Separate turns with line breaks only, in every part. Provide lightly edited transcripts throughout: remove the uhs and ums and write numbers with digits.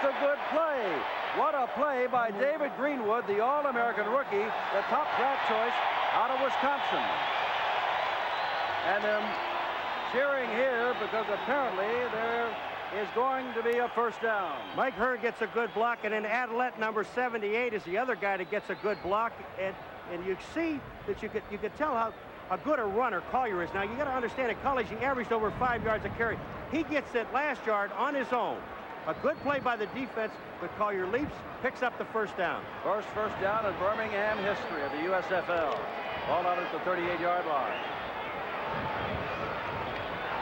the good play. What a play by David Greenwood, the All-American rookie, the top draft choice out of Wisconsin. And them cheering here because apparently there is going to be a first down.
Mike Hearn gets a good block, and then Adelet, number 78, is the other guy that gets a good block. And you see that you could tell how good a runner Collier is. Now, you got to understand, in college, he averaged over 5 yards a carry. He gets that last yard on his own. A good play by the defense, but Collier leaps, picks up the first down.
First down in Birmingham history of the USFL. Ball out at the 38-yard line.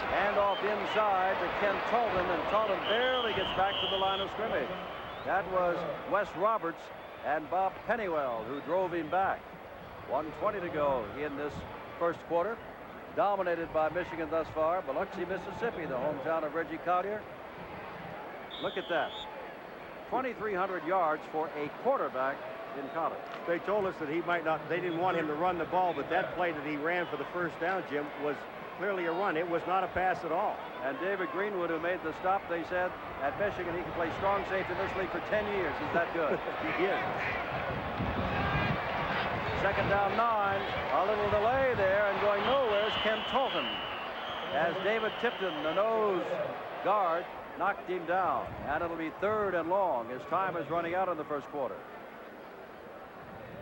Hand off inside to Ken Talton, and Talton barely gets back to the line of scrimmage. That was Wes Roberts and Bob Pennywell who drove him back. 1:20 to go in this first quarter. Dominated by Michigan thus far. Biloxi, Mississippi, the hometown of Reggie Collier. Look at that. 2,300 yards for a quarterback in college.
They told us that he might not, they didn't want him to run the ball, but that play that he ran for the first down, Jim, was clearly a run. It was not a pass at all.
And David Greenwood, who made the stop, they said at Michigan he can play strong safety in this league for 10 years. He's that good.
He is.
Second down 9. A little delay there, and going nowhere is Ken Talton. As David Tipton, the nose guard, knocked him down. And it'll be 3rd and long. His time is running out in the first quarter.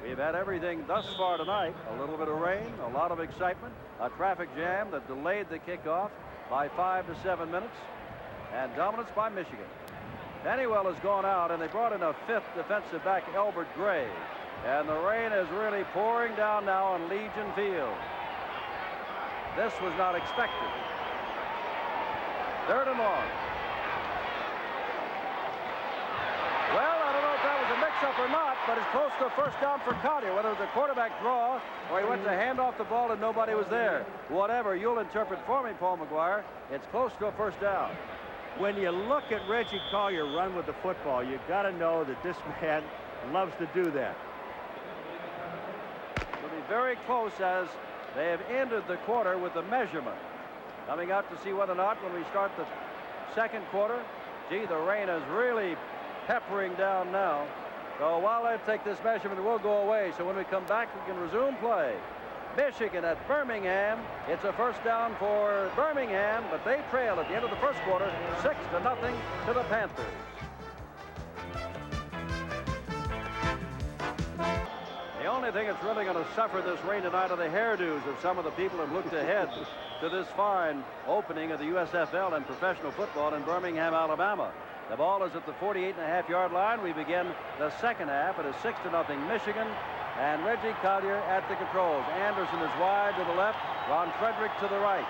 We've had everything thus far tonight. A little bit of rain, a lot of excitement, a traffic jam that delayed the kickoff by 5 to 7 minutes, and dominance by Michigan. Pennywell has gone out, and they brought in a 5th defensive back, Albert Gray. And the rain is really pouring down now on Legion Field. This was not expected. 3rd and long. Well, I don't know if that was a mix-up or not, but it's close to a first down for Collier. Whether it was a quarterback draw or he went to hand off the ball and nobody was there. Whatever, you'll interpret for me, Paul McGuire. It's close to a first down.
When you look at Reggie Collier run with the football, you got to know that this man loves to do that.
It'll be very close as they have ended the quarter with the measurement. Coming out to see whether or not when we start the second quarter, gee, the rain is really peppering down now. So while I take this measurement, it will go away. So when we come back, we can resume play. Michigan at Birmingham. It's a first down for Birmingham, but they trail at the end of the first quarter 6-0 to the Panthers. The only thing that's really going to suffer this rain tonight are the hairdos of some of the people who have looked ahead to this fine opening of the USFL and professional football in Birmingham, Alabama. The ball is at the 48.5-yard line. We begin the second half. It is 6-0 Michigan, and Reggie Collier at the controls. Anderson is wide to the left, Ron Frederick to the right.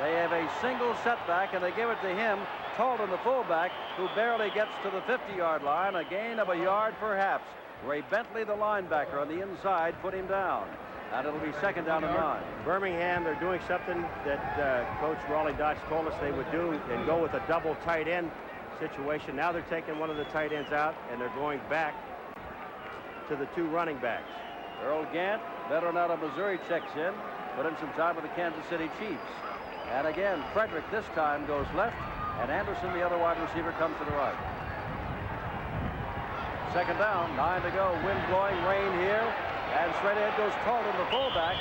They have a single setback, and they give it to him, Talton, the fullback, who barely gets to the 50-yard line, a gain of a yard perhaps. Ray Bentley, the linebacker, on the inside, put him down. And it'll be 2nd down and 9.
Birmingham, they're doing something that Coach Raleigh Dodge told us they would do and go with a double tight end situation. Now they're taking one of the tight ends out, and they're going back to the 2 running backs.
Earl Gant, veteran out of Missouri, checks in. Put in some time with the Kansas City Chiefs. And again, Frederick this time goes left, and Anderson, the other wide receiver, comes to the right. 2nd down, 9 to go. Wind blowing, rain here. And straight ahead goes Talton, the fullback,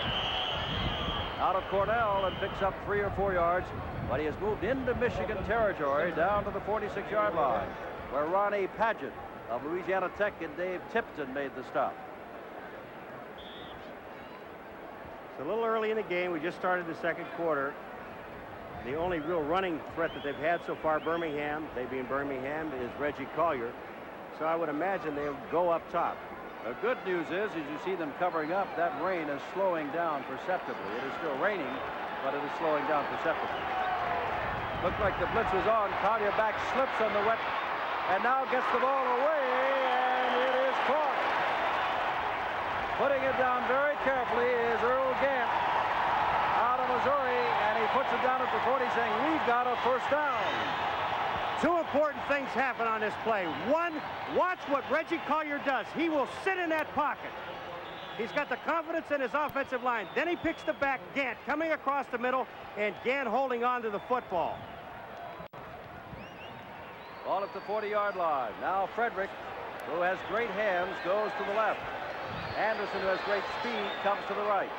out of Cornell, and picks up 3 or 4 yards. But he has moved into Michigan territory down to the 46-yard line, where Ronnie Padgett of Louisiana Tech and Dave Tipton made the stop.
It's a little early in the game. We just started the second quarter. The only real running threat that they've had so far, Birmingham, they being Birmingham, is Reggie Collier. So I would imagine they'll go up top.
The good news is, as you see them covering up, that rain is slowing down perceptibly. It is still raining, but it is slowing down perceptibly. Looked like the blitz was on. Collier back slips on the wet, and now gets the ball away, and it is caught. Putting it down very carefully is Earl Gant out of Missouri, and he puts it down at the 40, saying, we've got a first down.
2 important things happen on this play. One, watch what Reggie Collier does. He will sit in that pocket. He's got the confidence in his offensive line. Then he picks the back, Gant coming across the middle, and Gant holding on to the football.
Ball at the 40-yard line. Now Frederick, who has great hands, goes to the left. Anderson, who has great speed, comes to the right.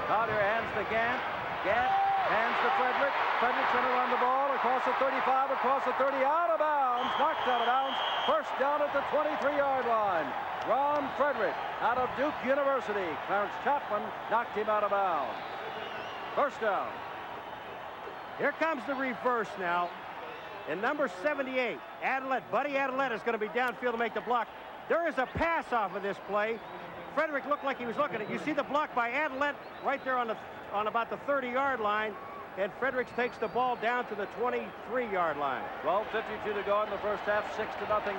Collier hands to Gant. Gant hands to Frederick. Frederick's going to run the ball across the 35, across the 30, out of bounds. Knocked out of bounds. First down at the 23-yard line. Ron Frederick out of Duke University. Clarence Chapman knocked him out of bounds. First down.
Here comes the reverse now. And number 78, Adelet, Buddy Adelet is going to be downfield to make the block. There is a pass off of this play. Frederick looked like he was looking at it. You see the block by Adelet right there on about the 30-yard line. And Fredericks takes the ball down to the 23-yard line.
12:52 to go in the first half, 6-0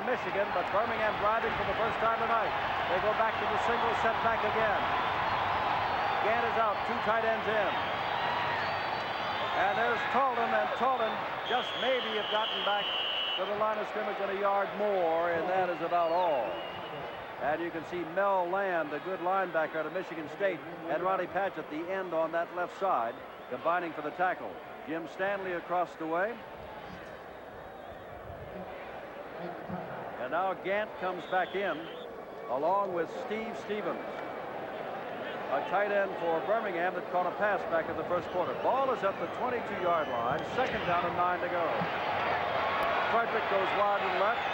Michigan, but Birmingham driving for the first time tonight. They go back to the single setback again. Gant is out, 2 tight ends in. And there's Talden, and Talden just maybe have gotten back to the line of scrimmage and a yard more, and that is about all. And you can see Mel Land, a good linebacker out of Michigan State, and Ronnie Patchett, the end on that left side, combining for the tackle. Jim Stanley across the way. And now Gant comes back in, along with Steve Stevens, a tight end for Birmingham that caught a pass back in the first quarter. Ball is at the 22-yard line, 2nd down and 9 to go. Frederick goes wide to the left.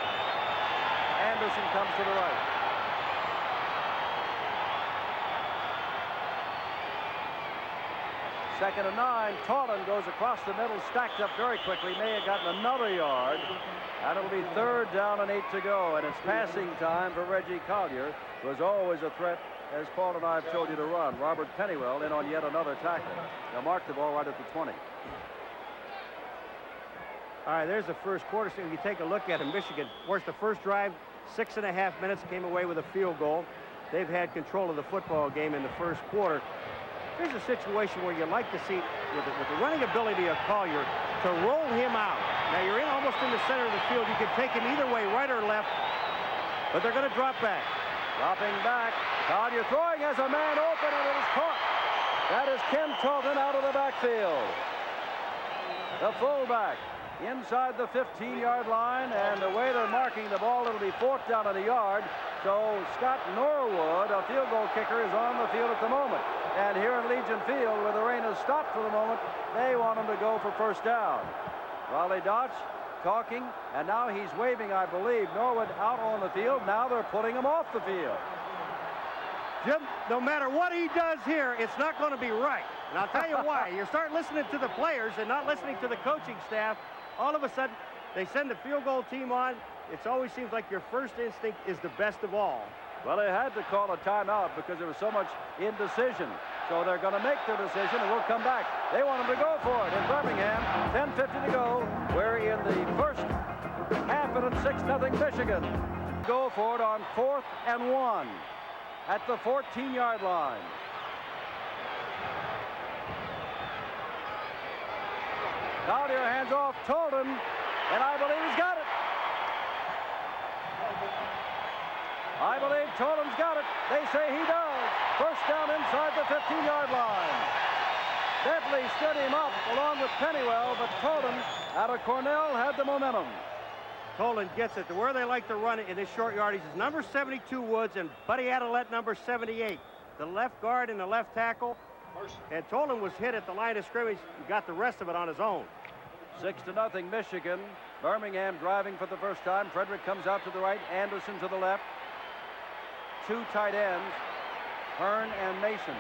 Anderson comes to the right. Second and 9. Talden goes across the middle, stacked up very quickly. May have gotten another yard. And it'll be 3rd down and 8 to go. And it's passing time for Reggie Collier, who is always a threat, as Paul and I have told you to run. Robert Pennywell in on yet another tackle. They'll mark the ball right at the 20.
All right, there's the first quarter. So if you take a look at it, Michigan, of course, the first drive, 6.5 minutes, came away with a field goal. They've had control of the football game in the first quarter. Here's a situation where you like to see, with the running ability of Collier, to roll him out. Now, you're almost in the center of the field. You can take him either way, right or left, but they're going to drop back.
Dropping back. Collier throwing as a man open, and it is caught. That is Ken Talton out of the backfield. The fullback inside the 15-yard line, and the way they're marking the ball, it'll be 4th down and a yard. So Scott Norwood, a field goal kicker, is on the field at the moment. And here in Legion Field, where the rain has stopped for the moment, they want him to go for first down. Raleigh Dodge talking, and now he's waving, I believe, Norwood out on the field. Now they're putting him off the field.
Jim, no matter what he does here, it's not going to be right. And I'll tell you why. You start listening to the players and not listening to the coaching staff, all of a sudden, they send the field goal team on. It always seems like your first instinct is the best of all.
Well, they had to call a timeout because there was so much indecision. So they're going to make their decision, and we'll come back. They want them to go for it in Birmingham. 10:50 to go. We're in the first half, and it's 6-0 Michigan. Go for it on 4th and 1 at the 14-yard line. Collier hands off Talden, and I believe he's got it. I believe Talden's got it. They say he does. First down inside the 15-yard line. Bentley stood him up along with Pennywell, but Talden out of Cornell had the momentum.
Talden gets it to where they like to run it in this short yardage is number 72 Woods and Buddy Adelet, number 78. The left guard and the left tackle. And Talden was hit at the line of scrimmage. He got the rest of it on his own.
6-0 Michigan. Birmingham driving for the first time. Frederick comes out to the right. Anderson to the left. 2 tight ends, Hearn and Mason.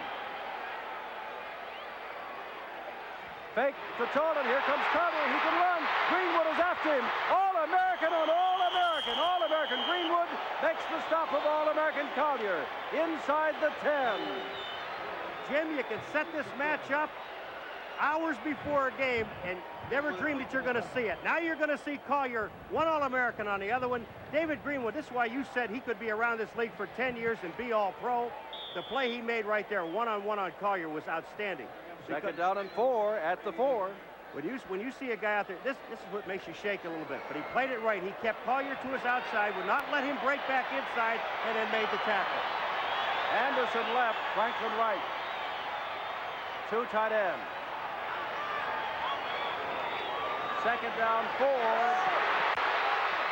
Fake to Talden. Here comes Collier. He can run. Greenwood is after him. All-American on All-American. All-American. Greenwood makes the stop of All-American Collier inside the 10.
Jim, you can set this match up hours before a game and never dream that you're going to see it. Now you're going to see Collier, one All-American on the other one. David Greenwood, this is why you said he could be around this league for 10 years and be All-Pro. The play he made right there, one-on-one on Collier, was outstanding.
2nd down and 4 at the 4.
When you see a guy out there, this is what makes you shake a little bit. But he played it right. He kept Collier to his outside, would not let him break back inside, and then made the tackle.
Anderson left, Franklin right. 2 tight ends. Second down, 4.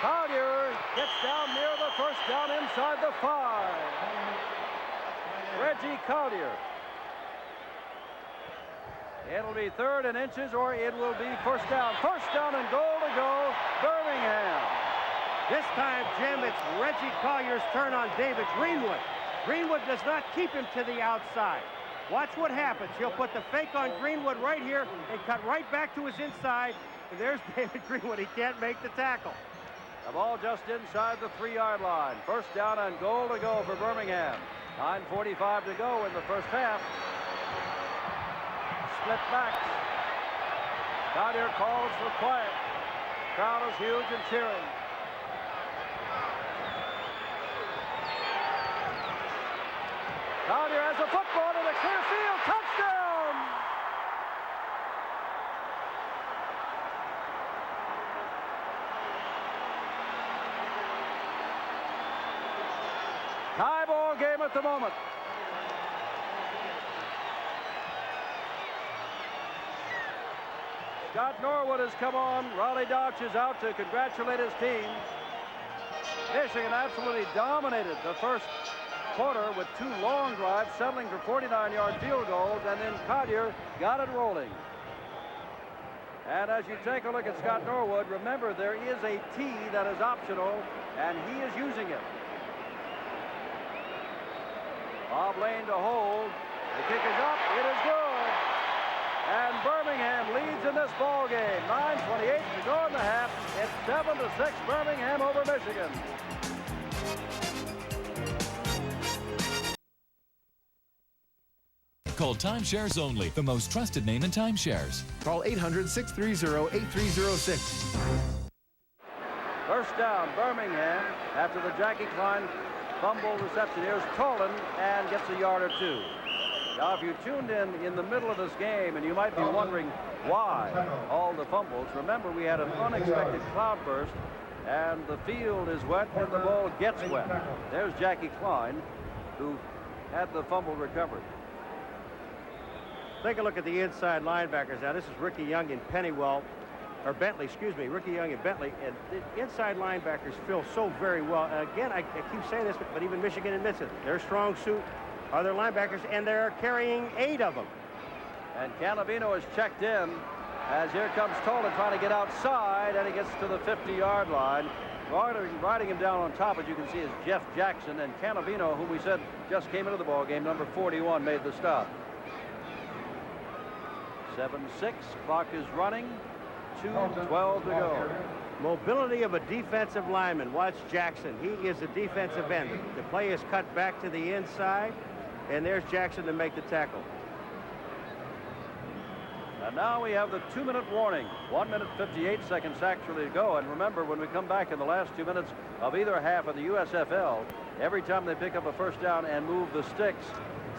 Collier gets down near the first down inside the 5. Reggie Collier. It'll be 3rd and inches, or it will be first down. First down and goal to go, Birmingham.
This time, Jim, it's Reggie Collier's turn on David Greenwood. Greenwood does not keep him to the outside. Watch what happens. He'll put the fake on Greenwood right here and cut right back to his inside. And there's David Greenwood. He can't make the tackle.
The ball just inside the 3-yard line. First down and goal to go for Birmingham. 9:45 to go in the first half. Split backs. Collier calls for quiet. Crowd is huge and cheering. Collier has a football to the clear field. Touchdown! Tie ball game at the moment. Scott Norwood has come on. Raleigh Dodge is out to congratulate his team. Michigan absolutely dominated the first quarter with 2 long drives, settling for 49-yard field goals, and then Collier got it rolling. And as you take a look at Scott Norwood, remember there is a tee that is optional, and he is using it. Bob Lane to hold. The kick is up. It is good. And Birmingham leads in this ball game. 9:28 to go in the half. It's 7-6 Birmingham over Michigan.
Call Timeshares Only, the most trusted name in timeshares.
Call 800-630-8306.
First down, Birmingham, after the Jackie Klein fumble reception. Here's Tolan and gets a yard or 2. Now, if you tuned in the middle of this game, and you might be wondering why all the fumbles, remember we had an unexpected cloudburst, and the field is wet and the ball gets wet. There's Jackie Klein, who had the fumble recovered.
Take a look at the inside linebackers now. This is Ricky Young and Pennywell, or Bentley, excuse me, Ricky Young and Bentley. And the inside linebackers fill so very well. Again, I keep saying this, but even Michigan admits it. Their strong suit are their linebackers, and they're carrying 8 of them.
And Canavino is checked in as here comes Tolan trying to get outside, and he gets to the 50-yard line. Riding him down on top, as you can see, is Jeff Jackson, and Canavino, whom we said just came into the ball game, number 41, made the stop. 7-6, clock is running, 2:12 to go.
Mobility of a defensive lineman. Watch Jackson. He is a defensive end. The play is cut back to the inside, and there's Jackson to make the tackle.
And now we have the 2-minute warning. 1 minute 58 seconds actually to go. And remember, when we come back in the last 2 minutes of either half of the USFL, every time they pick up a first down and move the sticks,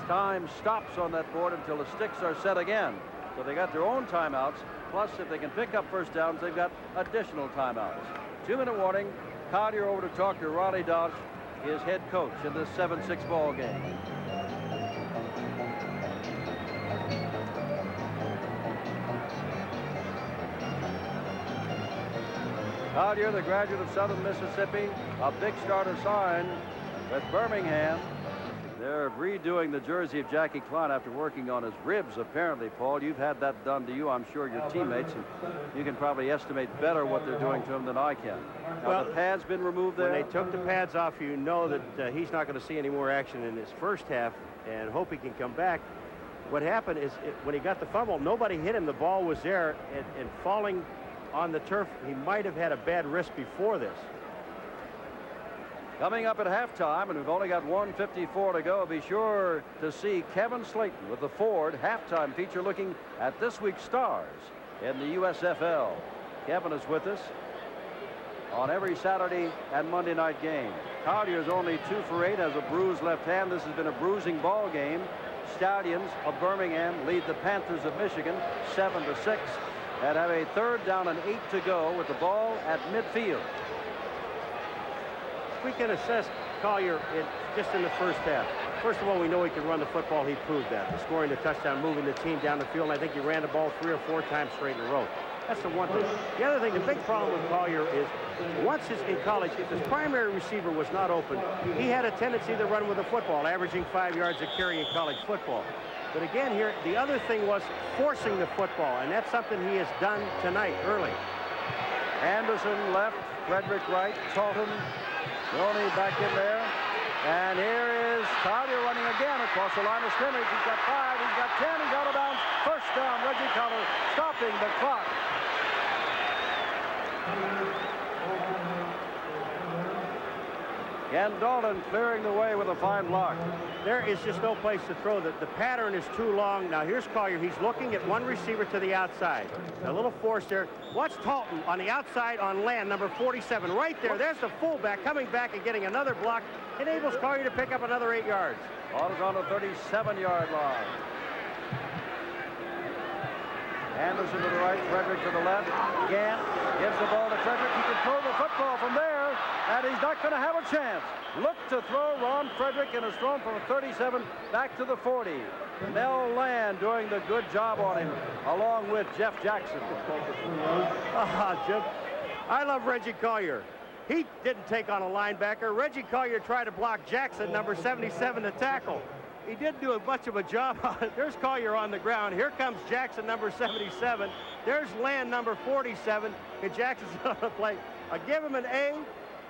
time stops on that board until the sticks are set again. So they got their own timeouts, plus if they can pick up first downs, they've got additional timeouts. 2-minute warning. Collier over to talk to Raleigh Dodge, his head coach in this 7-6 ball game. Collier, the graduate of Southern Mississippi, a big starter sign with Birmingham. They're redoing the jersey of Jackie Klein after working on his ribs, apparently, Paul. You've had that done to you, I'm sure, your teammates, and you can probably estimate better what they're doing to him than I can. Now, well, the pads been removed there?
When they took the pads off, you know that he's not going to see any more action in his first half, and hope he can come back. What happened is when he got the fumble, nobody hit him. The ball was there, and falling on the turf, he might have had a bad wrist before this.
Coming up at halftime, and we've only got 1:54 to go, be sure to see Kevin Slayton with the Ford halftime feature looking at this week's stars in the USFL. Kevin is with us on every Saturday and Monday night game. Collier's only 2 for 8, has a bruised left hand. This has been a bruising ball game. Stallions of Birmingham lead the Panthers of Michigan 7-6 and have a 3rd down and 8 to go with the ball at midfield.
We can assess Collier just in the first half. First of all, we know he can run the football. He proved that. Scoring the touchdown, moving the team down the field. And I think he ran the ball 3 or 4 times straight in a row. That's the one thing. The other thing, the big problem with Collier is once in college, if his primary receiver was not open, he had a tendency to run with the football, averaging 5 yards a carry in college football. But again here, the other thing was forcing the football, and that's something he has done tonight early.
Anderson left, Frederick right, Talton, Roney back in there. And here is Collier running again across the line of scrimmage. He's got 5, he's got 10, he's out of bounds. First down, Reggie Collier stopping the clock. Ken Dalton clearing the way with a fine block.
There is just no place to throw. The pattern is too long. Now here's Collier. He's looking at one receiver to the outside. A little force there. Watch Talton on the outside on land, number 47. Right there. There's the fullback coming back and getting another block. Enables Collier to pick up another 8 yards.
Ball is on the 37-yard line. Anderson to the right, Frederick to the left. Gant gives the ball to Frederick. He can throw the football from there, and he's not going to have a chance. Look to throw Ron Frederick, and has thrown from 37 back to the 40. Mel Land doing the good job on him, along with Jeff Jackson.
Jim, I love Reggie Collier. He didn't take on a linebacker. Reggie Collier tried to block Jackson, number 77, to tackle. He didn't do much of a job on it. There's Collier on the ground. Here comes Jackson, number 77. There's Land, number 47, and Jackson's on the play. I give him an A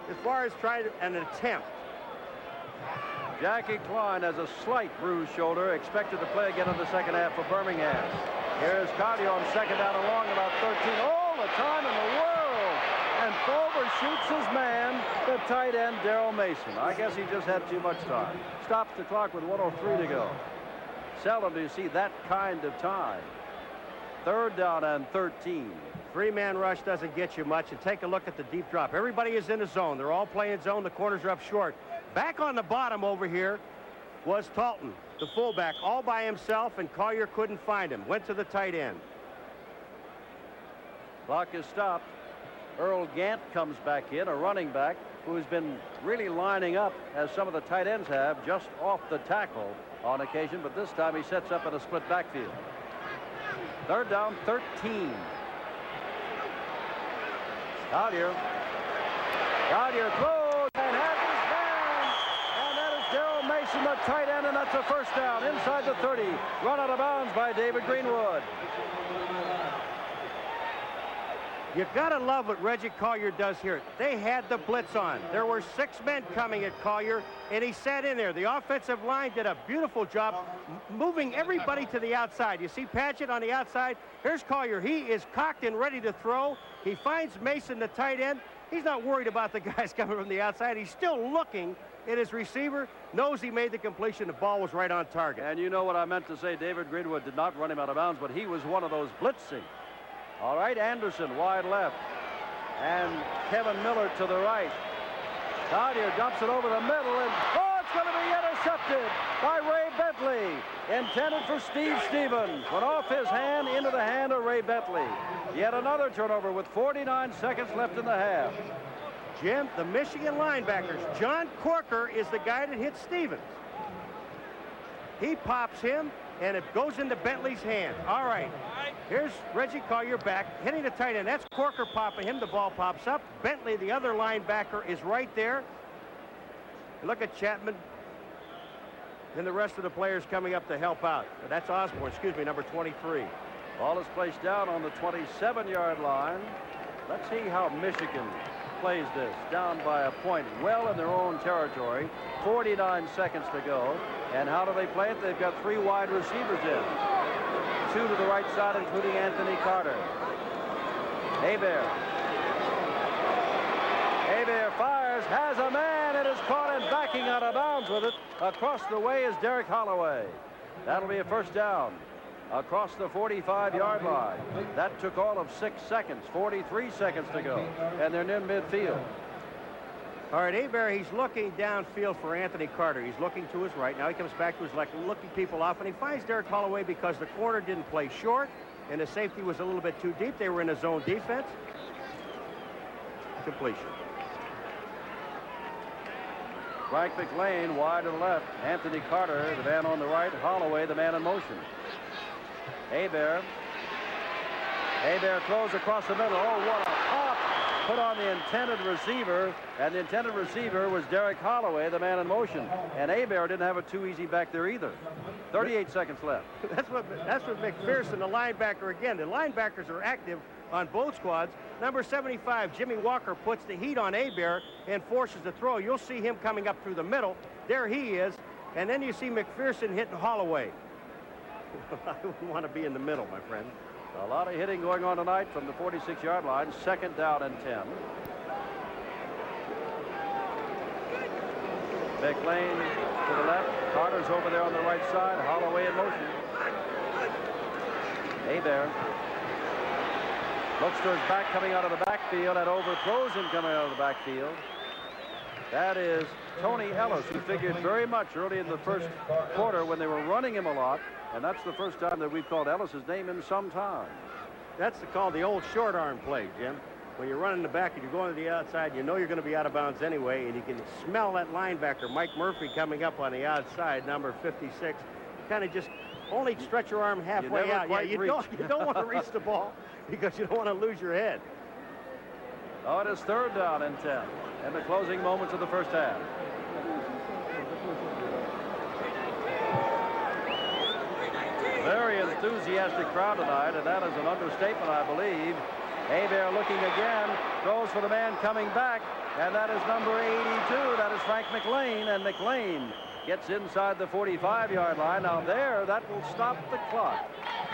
as far as trying an attempt.
Jackie Klein has a slight bruised shoulder, expected to play again in the second half for Birmingham. Here's Collier on second down and long, about 13. All the time in the world. And overshoots his man, the tight end, Darrell Mason. I guess he just had too much time. Stops the clock with 1:03 to go. Seldom do you see that kind of time. Third down and 13.
Three-man rush doesn't get you much. And take a look at the deep drop. Everybody is in the zone. They're all playing zone. The corners are up short. Back on the bottom over here was Talton, the fullback, all by himself, and Collier couldn't find him. Went to the tight end.
Clock is stopped. Earl Gant comes back in, a running back who's been really lining up, as some of the tight ends have, just off the tackle on occasion, but this time he sets up in a split backfield. Third down, 13. Collier throws and has his man, and that is Darrell Mason, the tight end, and that's a first down inside the 30. Run out of bounds by David Greenwood.
You gotta love what Reggie Collier does here. They had the blitz on. There were 6 men coming at Collier, and he sat in there. The offensive line did a beautiful job moving everybody to the outside. You see Padgett on the outside. Here's Collier. He is cocked and ready to throw. He finds Mason, the tight end. He's not worried about the guys coming from the outside. He's still looking at his receiver, knows he made the completion. The ball was right on target.
And you know what I meant to say. David Greenwood did not run him out of bounds, but he was one of those blitzing. All right, Anderson wide left, and Kevin Miller to the right. Collier dumps it over the middle, and it's going to be intercepted by Ray Bentley. Intended for Steve Stevens. Went off his hand into the hand of Ray Bentley. Yet another turnover with 49 seconds left in the half.
Jim, the Michigan linebackers, John Corker is the guy that hit Stevens. He pops him, and it goes into Bentley's hand. All right. Here's Reggie Collier back, hitting the tight end. That's Corker popping him. The ball pops up. Bentley, the other linebacker, is right there. Look at Chapman. And the rest of the players coming up to help out. That's Osborne, number 23.
Ball is placed down on the 27-yard line. Let's see how Michigan plays this. Down by a point, well in their own territory. 49 seconds to go. And how do they play it? They've got 3 wide receivers in. 2 to the right side, including Anthony Carter. Hebert fires, has a man, and is caught and backing out of bounds with it. Across the way is Derek Holloway. That'll be a first down across the 45-yard line. That took all of 6 seconds, 43 seconds to go, and they're near midfield.
All right, Hebert, he's looking downfield for Anthony Carter. He's looking to his right. Now he comes back to his left, looking people off, and he finds Derek Holloway because the corner didn't play short, and the safety was a little bit too deep. They were in a zone defense. Completion.
Frank McLean wide to the left. Anthony Carter, the man on the right. Holloway, the man in motion. Hebert Hebert throws across the middle. Oh, what a pop! Put on the intended receiver, and the intended receiver was Derek Holloway, the man in motion. And Hebert didn't have it too easy back there either. 38 seconds left.
That's what McPherson, the linebacker, again. The linebackers are active on both squads. Number 75, Jimmy Walker, puts the heat on Hebert and forces the throw. You'll see him coming up through the middle. There he is. And then you see McPherson hitting Holloway. I wouldn't want to be in the middle, my friend.
A lot of hitting going on tonight from the 46-yard line. 2nd down and 10. McLean to the left. Carter's over there on the right side. Holloway in motion. Hebert looks to his back coming out of the backfield and overthrows him coming out of the backfield. That is Tony Ellis, who figured very much early in the first quarter when they were running him a lot. And that's the first time that we've called Ellis's name in some time.
That's called the old short arm play, Jim. When you're running the back and you're going to the outside, you know you're going to be out of bounds anyway, and you can smell that linebacker, Mike Murphy, coming up on the outside, number 56. Kind of just only stretch your arm halfway out. Yeah, you don't want to reach the ball because you don't want to lose your head.
Oh, it is 3rd down and 10 in the closing moments of the first half. Very enthusiastic crowd tonight, and that is an understatement, I believe. Hebert looking again, throws for the man coming back, and that is number 82. That is Frank McLean, and McLean gets inside the 45-yard line. Now there, that will stop the clock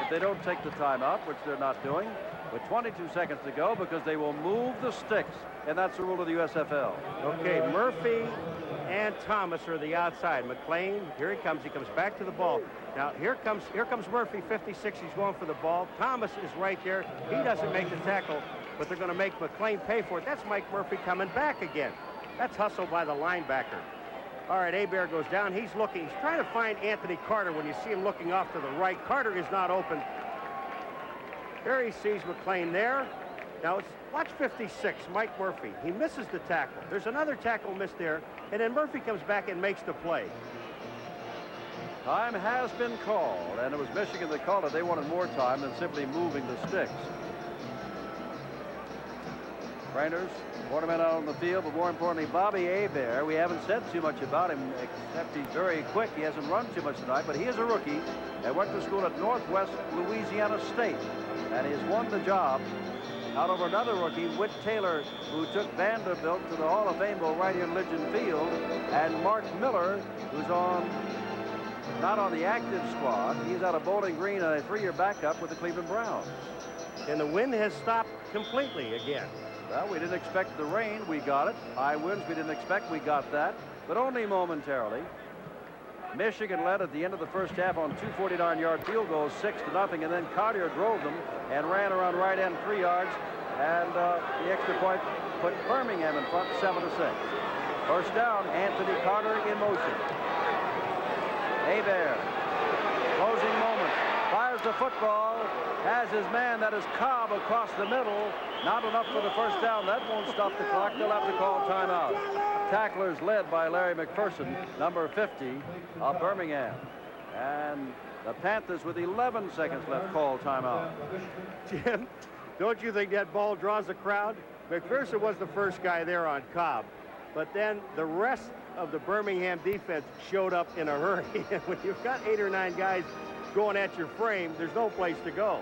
if they don't take the timeout, which they're not doing, with 22 seconds to go, because they will move the sticks, and that's the rule of the USFL.
Okay, Murphy and Thomas are the outside. McLean, here he comes back to the ball. Now here comes Murphy, 56. He's going for the ball. Thomas is right there. He doesn't make the tackle, but they're going to make McLean pay for it. That's Mike Murphy coming back again. That's hustle by the linebacker. All right, Hebert goes down. He's looking. He's trying to find Anthony Carter when you see him looking off to the right. Carter is not open. There he sees McLean there. Now watch 56, Mike Murphy. He misses the tackle. There's another tackle missed there, and then Murphy comes back and makes the play.
Time has been called, and it was Michigan that called it. They wanted more time than simply moving the sticks. Trainers, Waterman out on the field, but more importantly, Bobby Hebert. We haven't said too much about him, except he's very quick. He hasn't run too much tonight, but he is a rookie and went to school at Northwest Louisiana State, and he has won the job out over another rookie, Whit Taylor, who took Vanderbilt to the Hall of Fame bowl right here in Legion Field, and Mark Miller, who's not on the active squad. He's out of Bowling Green on a 3-year backup with the Cleveland Browns.
And the wind has stopped completely again.
Well, we didn't expect the rain. We got it. High winds we didn't expect. We got that, but only momentarily. Michigan led at the end of the first half on 2 49-yard field goals, 6-0, and then Collier drove them and ran around right end 3 yards, and the extra point put Birmingham in front 7-6. First down, Anthony Carter in motion. Hebert, closing moments, fires the football, has his man, that is Cobb, across the middle. Not enough for the first down. That won't stop the clock. They'll have to call timeout. Tacklers led by Larry McPherson, number 50 of Birmingham. And the Panthers, with 11 seconds left, call timeout.
Jim, don't you think that ball draws a crowd? McPherson was the first guy there on Cobb, but then the rest of the Birmingham defense showed up in a hurry. And when you've got 8 or 9 guys going at your frame, there's no place to go.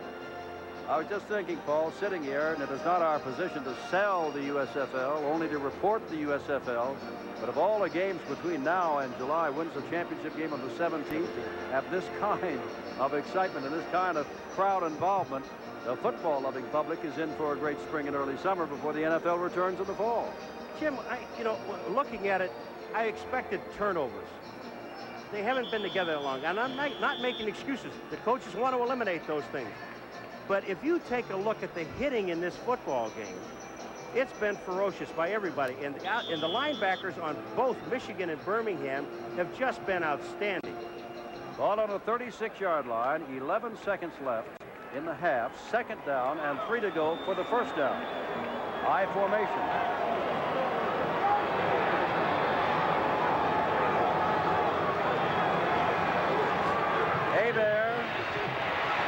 I was just thinking, Paul, sitting here, and it is not our position to sell the USFL, only to report the USFL. But of all the games between now and July, wins the championship game on the 17th, have this kind of excitement and this kind of crowd involvement, the football-loving public is in for a great spring and early summer before the NFL returns in the fall.
Jim, looking at it, I expected turnovers. They haven't been together that long, and I'm not making excuses. The coaches want to eliminate those things. But if you take a look at the hitting in this football game, it's been ferocious by everybody. And the linebackers on both Michigan and Birmingham have just been outstanding.
Ball on the 36-yard line, 11 seconds left in the half, 2nd down and 3 to go for the first down. I formation. Hebert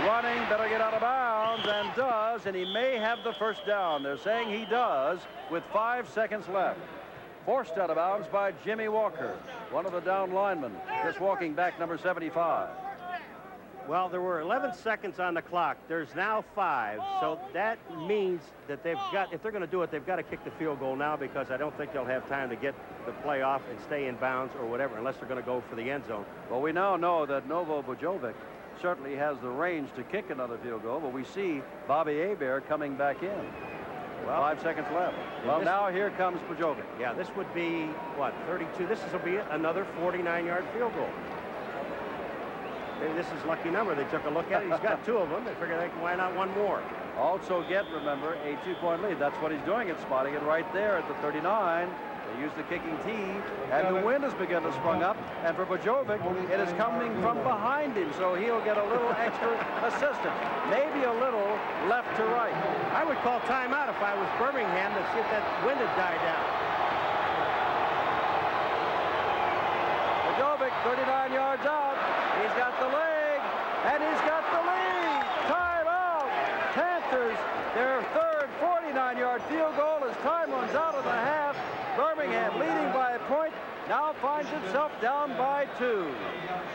running, better get out of bounds. bounds and does, and he may have the first down. They're saying he does with 5 seconds left. Forced out of bounds by Jimmy Walker, one of the down linemen, just walking back, number 75.
Well, there were 11 seconds on the clock. There's now 5. So that means that they've got, if they're going to do it, they've got to kick the field goal now, because I don't think they'll have time to get the play off and stay in bounds or whatever, unless they're going to go for the end zone.
Well, we now know that Novo Bujovic certainly has the range to kick another field goal, but we see Bobby Hebert coming back in. Well, 5 seconds left. Well, now here comes Bujovic.
Yeah, this would be, what, 32? This will be another 49-yard field goal. Maybe this is lucky number. They took a look at it. He's got 2 of them. They figured, why not 1 more?
Also get, remember, a 2-point lead. That's what he's doing. It's spotting it right there at the 39. They use the kicking tee, and the wind has begun to sprung up. And for Bujovic, it is coming from behind him, so he'll get a little extra assistance. Maybe a little left to right.
I would call timeout if I was Birmingham to see if that wind had died down.
Bujovic, 39 yards out. He's got the leg, and he's got the lead. Time out. Panthers, their third 49-yard field goal as time runs out of the half. Birmingham leading by a point, now finds itself down by 2.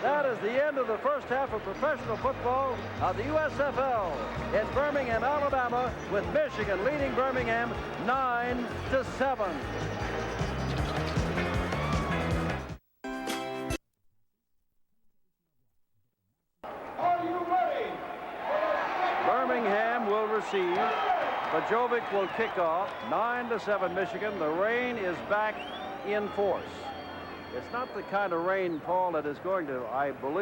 That is the end of the first half of professional football of the USFL in Birmingham, Alabama, with Michigan leading Birmingham 9-7. Birmingham will receive. Bujovic will kick off. 9-7 Michigan. The rain is back in force. It's not the kind of rain, Paul, that is going to, I believe,